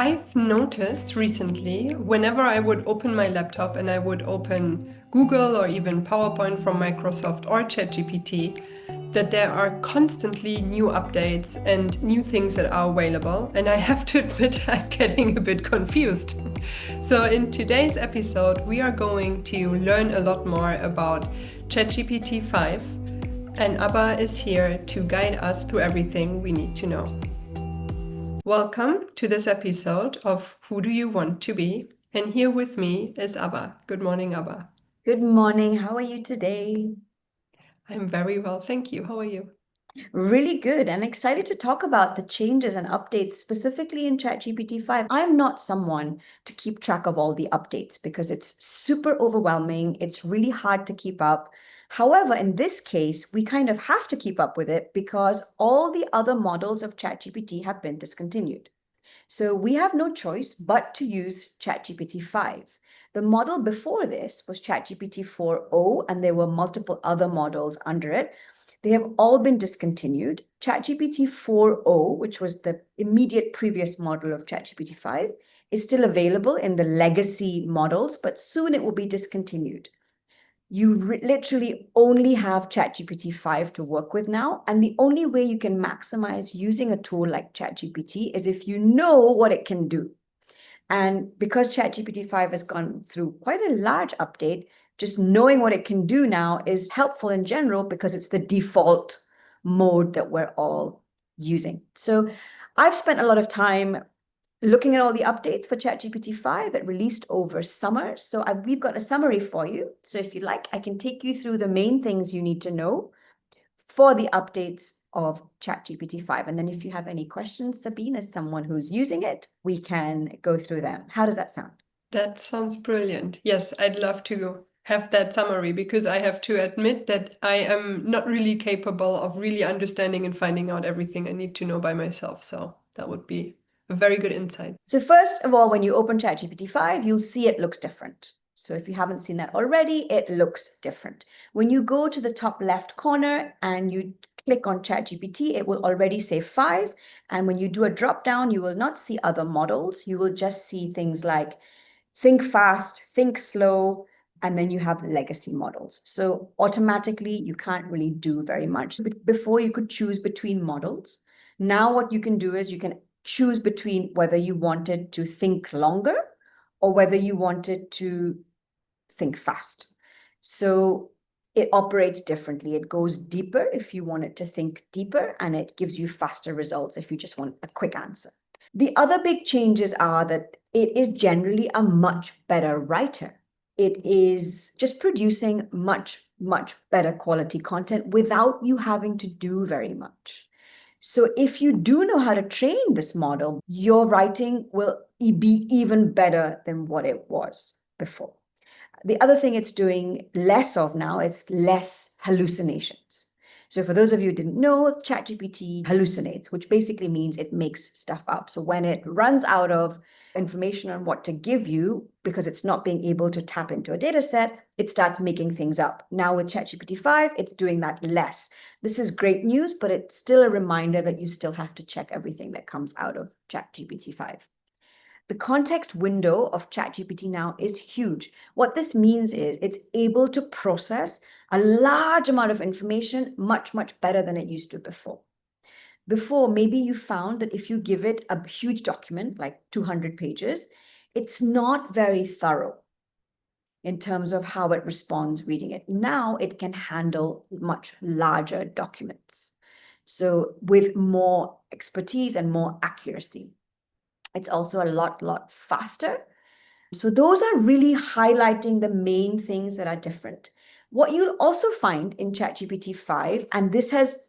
I've noticed recently, whenever I would open my laptop and I would open Google or even PowerPoint from Microsoft or ChatGPT, that there are constantly new updates and new things that are available. And I have to admit, I'm getting a bit confused. So, in today's episode, we are going to learn a lot more about ChatGPT 5, and Abba is here to guide us through everything we need to know. Welcome to this episode of Who Do You Want to Be? And here with me is Abba. Good morning, Abba. Good morning. How are you today? I'm very well, thank you. How are you? Really good. I'm excited to talk about the changes and updates specifically in ChatGPT 5. I'm not someone to keep track of all the updates because it's super overwhelming. It's really hard to keep up. However, in this case, we kind of have to keep up with it because all the other models of ChatGPT have been discontinued. So we have no choice but to use ChatGPT 5. The model before this was ChatGPT 4.0, and there were multiple other models under it. They have all been discontinued. ChatGPT 4.0, which was the immediate previous model of ChatGPT 5, is still available in the legacy models, but soon it will be discontinued. You literally only have ChatGPT 5 to work with now. And the only way you can maximize using a tool like ChatGPT is if you know what it can do. And because ChatGPT 5 has gone through quite a large update, just knowing what it can do now is helpful in general because it's the default mode that we're all using. So I've spent a lot of time looking at all the updates for ChatGPT 5 that released over summer. So we've got a summary for you. So if you like, I can take you through the main things you need to know for the updates of ChatGPT 5. And then if you have any questions, Sabine, as someone who's using it, we can go through them. How does that sound? That sounds brilliant. Yes, I'd love to have that summary because I have to admit that I am not really capable of really understanding and finding out everything I need to know by myself. So that would be a very good insight. So first of all, when you open ChatGPT 5, you'll see it looks different. So if you haven't seen that already, it looks different. When you go to the top left corner and you click on ChatGPT, it will already say 5. And when you do a drop down, you will not see other models. You will just see things like think fast, think slow, and then you have legacy models. So automatically, you can't really do very much. Before you could choose between models. Now what you can do is you can choose between whether you wanted to think longer or whether you wanted to think fast. So it operates differently. It goes deeper if you want it to think deeper, and it gives you faster results if you just want a quick answer. The other big changes are that it is generally a much better writer. It is just producing much, much better quality content without you having to do very much. So if you do know how to train this model, your writing will be even better than what it was before. The other thing it's doing less of now, it's less hallucinations. So for those of you who didn't know, ChatGPT hallucinates, which basically means it makes stuff up. So when it runs out of information on what to give you, because it's not being able to tap into a data set, it starts making things up. Now with ChatGPT 5, it's doing that less. This is great news, but it's still a reminder that you still have to check everything that comes out of ChatGPT 5. The context window of ChatGPT now is huge. What this means is it's able to process a large amount of information much, much better than it used to before. Before, maybe you found that if you give it a huge document, like 200 pages, it's not very thorough in terms of how it responds reading it. Now it can handle much larger documents. So with more expertise and more accuracy. It's also a lot faster. So those are really highlighting the main things that are different. What you'll also find in ChatGPT 5, and this has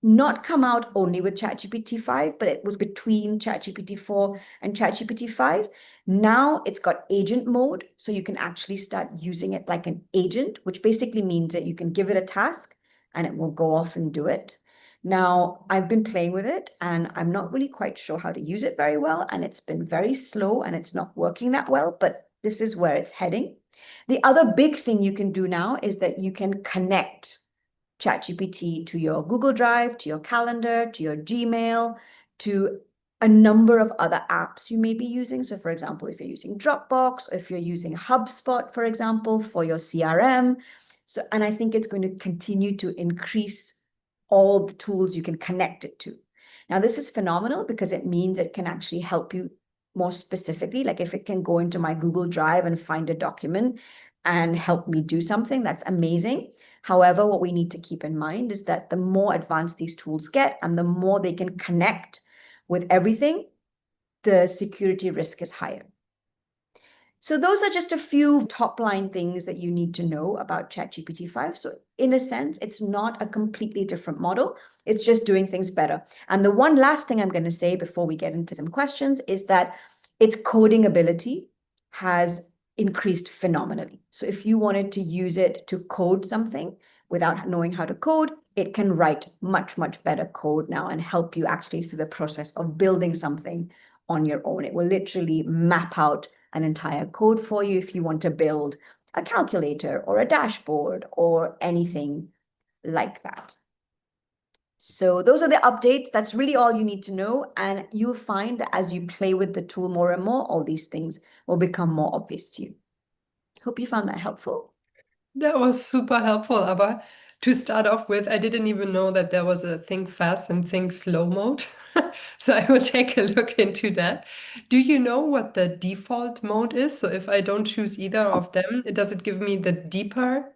not come out only with ChatGPT 5, but it was between ChatGPT 4 and ChatGPT 5. Now it's got agent mode, so you can actually start using it like an agent, which basically means that you can give it a task and it will go off and do it. Now, I've been playing with it and I'm not really quite sure how to use it very well. And it's been very slow and it's not working that well, but this is where it's heading. The other big thing you can do now is that you can connect ChatGPT to your Google Drive, to your calendar, to your Gmail, to a number of other apps you may be using. So for example, if you're using Dropbox, or if you're using HubSpot, for example, for your CRM. So, and I think it's going to continue to increase all the tools you can connect it to. Now, this is phenomenal because it means it can actually help you more specifically. Like if it can go into my Google Drive and find a document and help me do something, that's amazing. However, what we need to keep in mind is that the more advanced these tools get and the more they can connect with everything, the security risk is higher. So those are just a few top line things that you need to know about ChatGPT 5. So in a sense, it's not a completely different model. It's just doing things better. And the one last thing I'm going to say before we get into some questions is that its coding ability has increased phenomenally. So if you wanted to use it to code something without knowing how to code, it can write much, much better code now and help you actually through the process of building something on your own. It will literally map out an entire code for you if you want to build a calculator or a dashboard or anything like that. So those are the updates. That's really all you need to know. And you'll find that as you play with the tool more and more, all these things will become more obvious to you. Hope you found that helpful. That was super helpful, Abba. To start off with, I didn't even know that there was a think fast and think slow mode. So I will take a look into that. Do you know what the default mode is? So if I don't choose either of them, does it give me the deeper It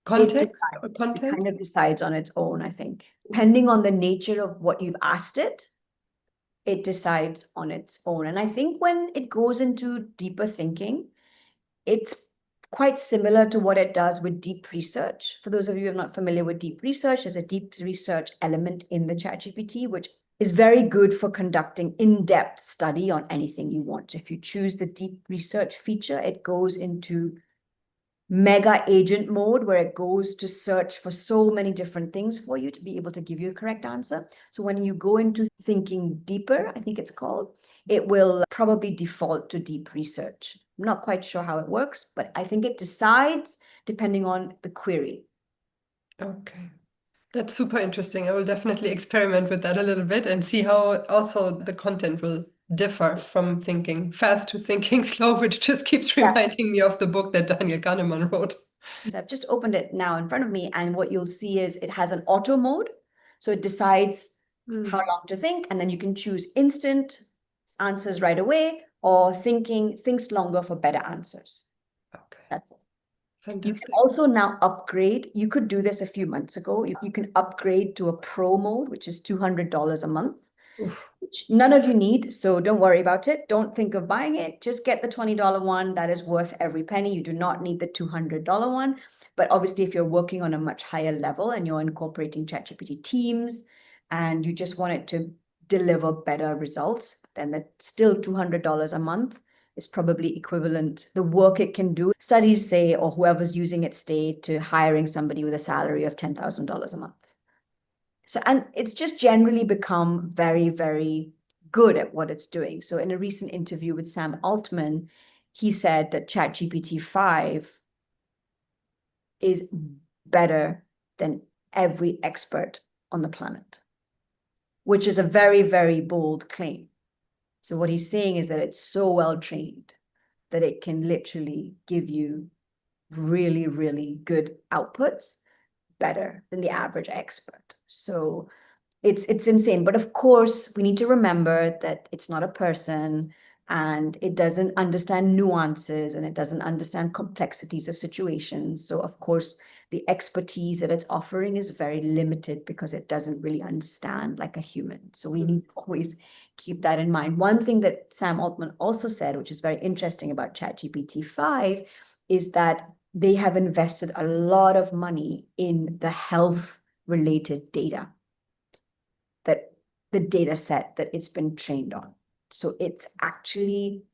context decides. or It content? kind of decides on its own, I think. Depending on the nature of what you've asked it, it decides on its own. And I think when it goes into deeper thinking, it's quite similar to what it does with deep research. For those of you who are not familiar with deep research, there's a deep research element in the ChatGPT, which is very good for conducting in-depth study on anything you want. If you choose the deep research feature, it goes into mega agent mode where it goes to search for so many different things for you to be able to give you a correct answer. So when you go into thinking deeper, I think it's called, it will probably default to deep research. I'm not quite sure how it works, but I think it decides depending on the query. Okay. That's super interesting. I will definitely experiment with that a little bit and see how also the content will differ from thinking fast to thinking slow, which just keeps Yeah. reminding me of the book that Daniel Kahneman wrote. So I've just opened it now in front of me, and what you'll see is it has an auto mode. So it decides how long to think, and then you can choose instant answers right away or thinks longer for better answers. Okay, That's it. You can fantastic. also now upgrade. You could do this a few months ago. You can upgrade to a pro mode, which is $200 a month, Oof. which none of you need. So don't worry about it. Don't think of buying it. Just get the $20 one. That is worth every penny. You do not need the $200 one. But obviously, if you're working on a much higher level and you're incorporating ChatGPT teams and you just want it to deliver better results, then that's still $200 a month is probably equivalent. The work it can do, studies say, or whoever's using it state, to hiring somebody with a salary of $10,000 a month. So, and it's just generally become very, very good at what it's doing. So in a recent interview with Sam Altman, he said that ChatGPT 5 is better than every expert on the planet, which is a very, very bold claim. So what he's saying is that it's so well trained that it can literally give you really, really good outputs, better than the average expert. So it's insane. But of course, we need to remember that it's not a person and it doesn't understand nuances and it doesn't understand complexities of situations. So of course, the expertise that it's offering is very limited because it doesn't really understand like a human. So we need to always keep that in mind. One thing that Sam Altman also said, which is very interesting about ChatGPT 5, is that they have invested a lot of money in the health related data, that the data set that it's been trained on. So it's actually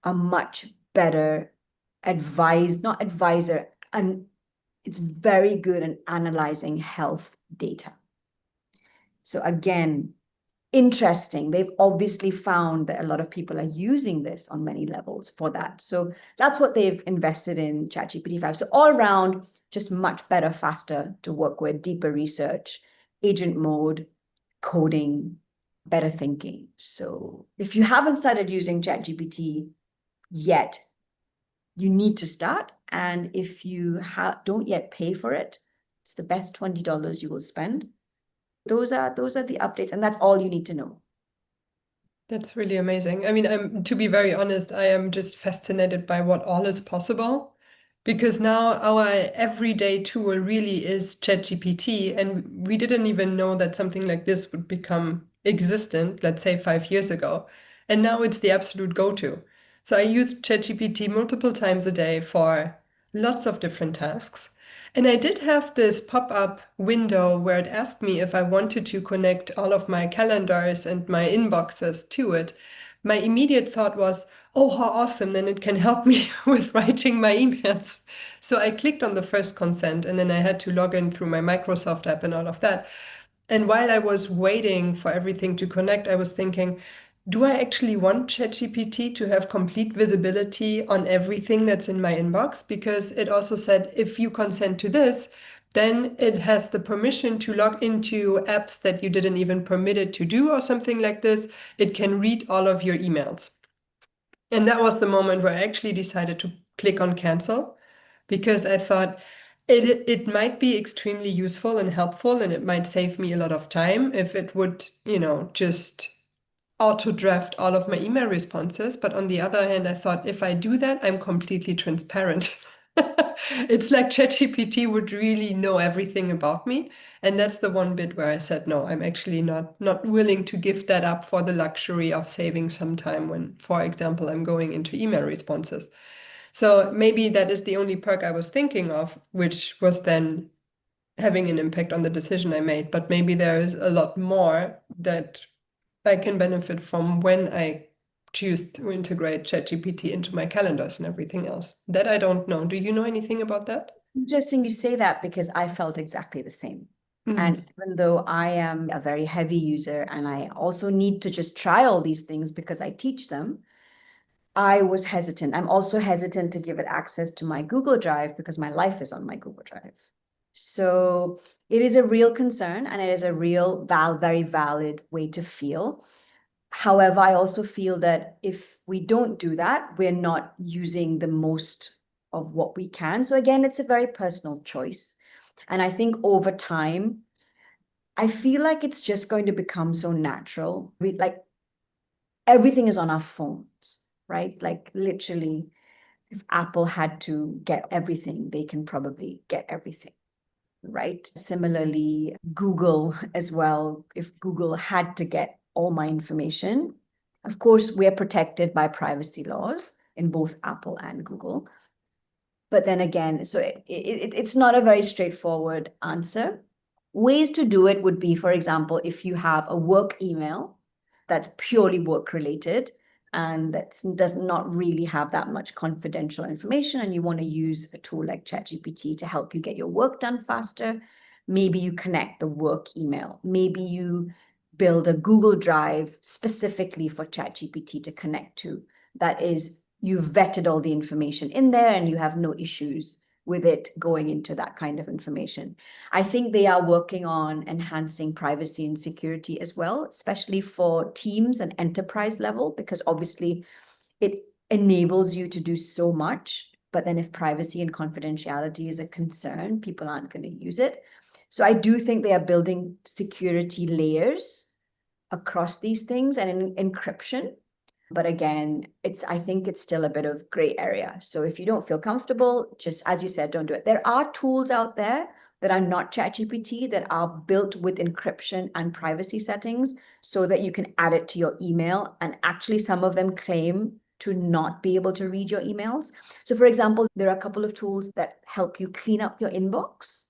a much better not advisor, and it's very good at analyzing health data. So again, interesting. They've obviously found that a lot of people are using this on many levels for that. So that's what they've invested in ChatGPT 5. So all around, just much better, faster to work with, deeper research, agent mode, coding, better thinking. So if you haven't started using ChatGPT yet, you need to start. And if you don't yet pay for it, it's the best $20 you will spend. Those are the updates, and that's all you need to know. That's really amazing. I mean, to be very honest, I am just fascinated by what all is possible because now our everyday tool really is ChatGPT, and we didn't even know that something like this would become existent, let's say 5 years ago. And now it's the absolute go-to. So I use ChatGPT multiple times a day for lots of different tasks. And I did have this pop-up window where it asked me if I wanted to connect all of my calendars and my inboxes to it. My immediate thought was, oh, how awesome, then it can help me with writing my emails. So I clicked on the first consent and then I had to log in through my Microsoft app and all of that. And while I was waiting for everything to connect, I was thinking, do I actually want ChatGPT to have complete visibility on everything that's in my inbox? Because it also said, if you consent to this, then it has the permission to log into apps that you didn't even permit it to do or something like this. It can read all of your emails. And that was the moment where I actually decided to click on cancel because I thought it might be extremely useful and helpful and it might save me a lot of time if it would, just auto draft all of my email responses. But on the other hand, I thought if I do that, I'm completely transparent. It's like ChatGPT would really know everything about me. And that's the one bit where I said, no, I'm actually not willing to give that up for the luxury of saving some time when, for example, I'm going into email responses. So maybe that is the only perk I was thinking of, which was then having an impact on the decision I made. But maybe there is a lot more that I can benefit from when I choose to integrate ChatGPT into my calendars and everything else. That I don't know. Do you know anything about that? Interesting you say that because I felt exactly the same. And Mm. even though I am a very heavy user and I also need to just try all these things because I teach them, I was hesitant. I'm also hesitant to give it access to my Google Drive because my life is on my Google Drive. So it is a real concern and it is a real, very valid way to feel. However, I also feel that if we don't do that, we're not using the most of what we can. So again, it's a very personal choice. And I think over time, I feel like it's just going to become so natural. Like everything is on our phones, right? Like literally, if Apple had to get everything, they can probably get everything, right? Similarly, Google as well, if Google had to get all my information, of course, we're protected by privacy laws in both Apple and Google. But then again, so it's not a very straightforward answer. Ways to do it would be, for example, if you have a work email that's purely work related and that does not really have that much confidential information, and you want to use a tool like ChatGPT to help you get your work done faster, maybe you connect the work email. Maybe you build a Google Drive specifically for ChatGPT to connect to. That is, you've vetted all the information in there and you have no issues with it going into that kind of information. I think they are working on enhancing privacy and security as well, especially for teams and enterprise level, because obviously it enables you to do so much. But then if privacy and confidentiality is a concern, people aren't going to use it. So I do think they are building security layers across these things and encryption. But again, I think it's still a bit of gray area. So if you don't feel comfortable, just as you said, don't do it. There are tools out there that are not ChatGPT that are built with encryption and privacy settings so that you can add it to your email. And actually, some of them claim to not be able to read your emails. So for example, there are a couple of tools that help you clean up your inbox.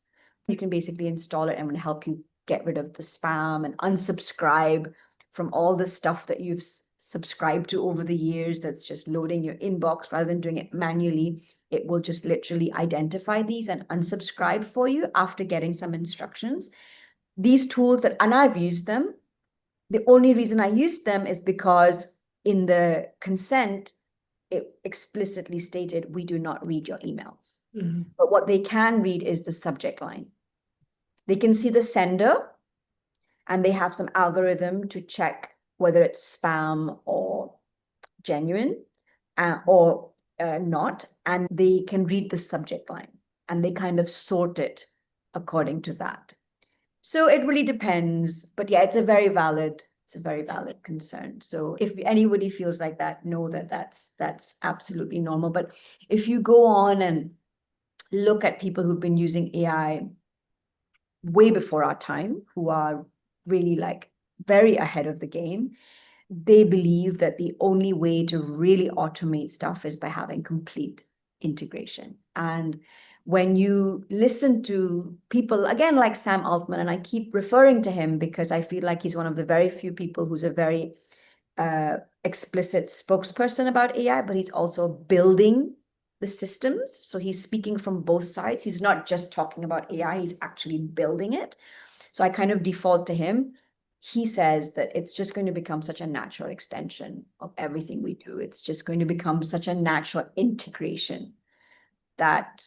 You can basically install it and help you get rid of the spam and unsubscribe from all the stuff that you've subscribed to over the years that's just loading your inbox. Rather than doing it manually, it will just literally identify these and unsubscribe for you after getting some instructions. These tools and I've used them. The only reason I used them is because in the consent, it explicitly stated, we do not read your emails. Mm-hmm. But what they can read is the subject line. They can see the sender and they have some algorithm to check whether it's spam or genuine or not, and they can read the subject line and they kind of sort it according to that. So it really depends, but yeah, it's a very valid concern. So if anybody feels like that, know that that's absolutely normal. But if you go on and look at people who've been using AI way before our time, who are really like very ahead of the game, they believe that the only way to really automate stuff is by having complete integration. And when you listen to people, again, like Sam Altman, and I keep referring to him because I feel like he's one of the very few people who's a very explicit spokesperson about AI, but he's also building the systems. So he's speaking from both sides. He's not just talking about AI, he's actually building it. So I kind of default to him. He says that it's just going to become such a natural extension of everything we do. It's just going to become such a natural integration that,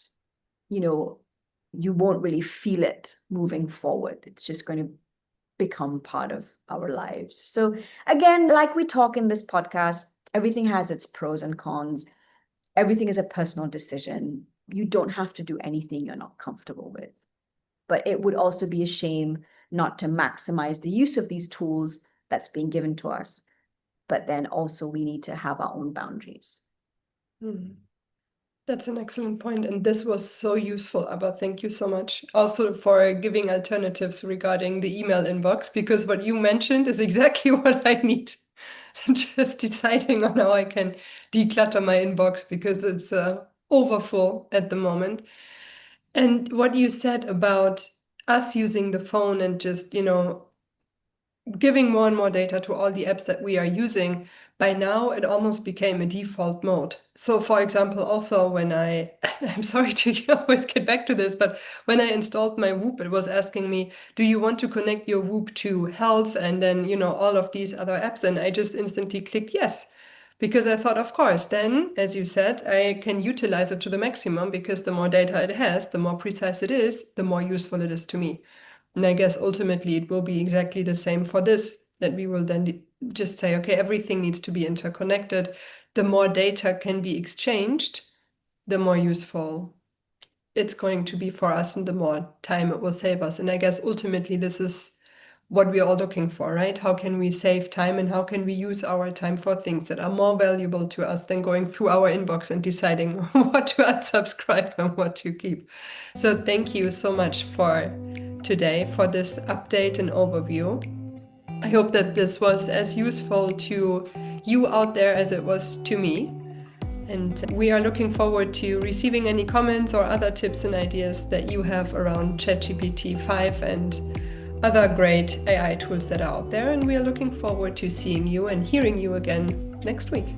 you won't really feel it moving forward. It's just going to become part of our lives. So again, like we talk in this podcast, everything has its pros and cons. Everything is a personal decision. You don't have to do anything you're not comfortable with. But it would also be a shame not to maximize the use of these tools that's being given to us. But then also we need to have our own boundaries. That's an excellent point, and this was so useful, Abba. Thank you so much. Also for giving alternatives regarding the email inbox, because what you mentioned is exactly what I need. Just deciding on how I can declutter my inbox because it's overfull at the moment. And what you said about us using the phone and just, giving more and more data to all the apps that we are using, by now it almost became a default mode. So for example, also when I'm sorry to always get back to this, but when I installed my Whoop, it was asking me, do you want to connect your Whoop to health? And then, all of these other apps. And I just instantly clicked yes. Because I thought, of course, then, as you said, I can utilize it to the maximum because the more data it has, the more precise it is, the more useful it is to me. And I guess ultimately it will be exactly the same for this, that we will then just say, okay, everything needs to be interconnected. The more data can be exchanged, the more useful it's going to be for us and the more time it will save us. And I guess ultimately this is what we're all looking for, right? How can we save time and how can we use our time for things that are more valuable to us than going through our inbox and deciding what to unsubscribe and what to keep. So thank you so much for today for this update and overview. I hope that this was as useful to you out there as it was to me. And we are looking forward to receiving any comments or other tips and ideas that you have around ChatGPT 5 and other great AI tools that are out there. And we are looking forward to seeing you and hearing you again next week.